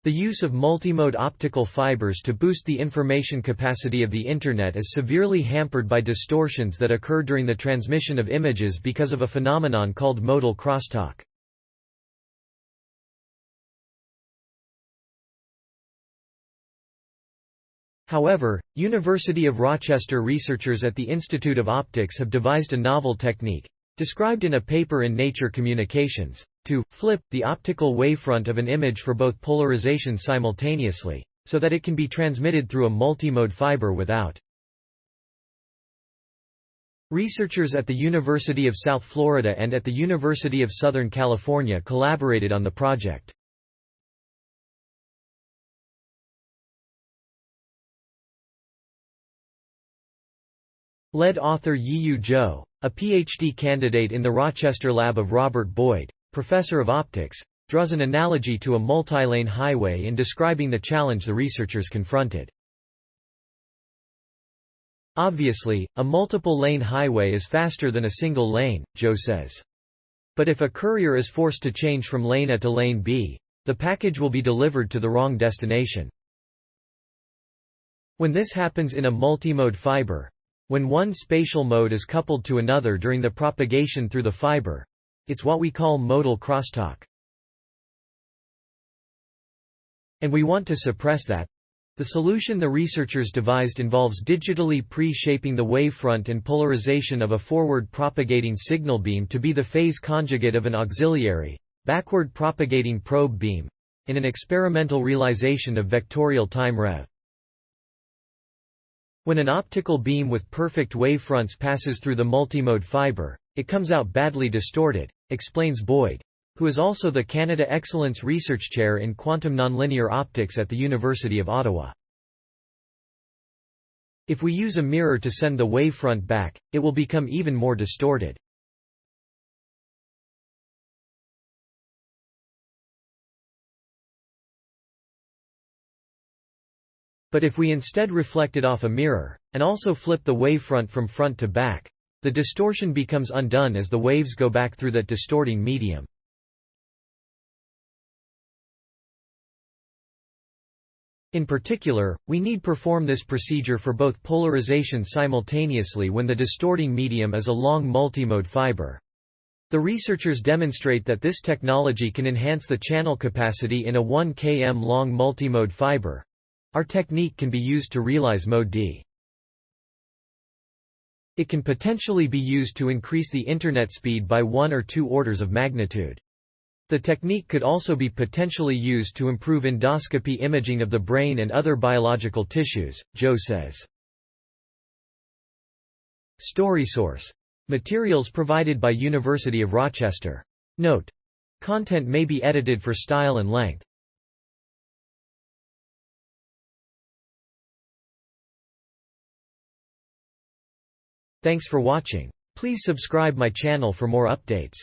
The use of multimode optical fibers to boost the information capacity of the Internet is severely hampered by distortions that occur during the transmission of images because of a phenomenon called modal crosstalk. However, University of Rochester researchers at the Institute of Optics have devised a novel technique, described in a paper in Nature Communications, to flip the optical wavefront of an image for both polarizations simultaneously, so that it can be transmitted through a multimode fiber without. Researchers at the University of South Florida and at the University of Southern California collaborated on the project. Lead author Yiyu Zhou, a PhD candidate in the Rochester lab of Robert Boyd, professor of optics, draws an analogy to a multilane highway in describing the challenge the researchers confronted. Obviously, a multiple-lane highway is faster than a single lane, Zhou says. But if a courier is forced to change from lane A to lane B, the package will be delivered to the wrong destination. When this happens in a multimode fiber, when one spatial mode is coupled to another during the propagation through the fiber, it's what we call modal crosstalk. And we want to suppress that. The solution the researchers devised involves digitally pre-shaping the wavefront and polarization of a forward-propagating signal beam to be the phase conjugate of an auxiliary, backward-propagating probe beam, in an experimental realization of vectorial time rev. When an optical beam with perfect wavefronts passes through the multimode fiber, it comes out badly distorted, explains Boyd, who is also the Canada Excellence Research Chair in Quantum Nonlinear Optics at the University of Ottawa. If we use a mirror to send the wavefront back, it will become even more distorted. But if we instead reflect it off a mirror, and also flip the wavefront from front to back, the distortion becomes undone as the waves go back through that distorting medium. In particular, we need perform this procedure for both polarizations simultaneously when the distorting medium is a long multimode fiber. The researchers demonstrate that this technology can enhance the channel capacity in a 1 km long multimode fiber. Our technique can be used to realize mode D. It can potentially be used to increase the Internet speed by 1 or 2 orders of magnitude. The technique could also be potentially used to improve endoscopy imaging of the brain and other biological tissues, Zhou says. Story source. Materials provided by University of Rochester. Note. Content may be edited for style and length. Thanks for watching. Please subscribe my channel for more updates.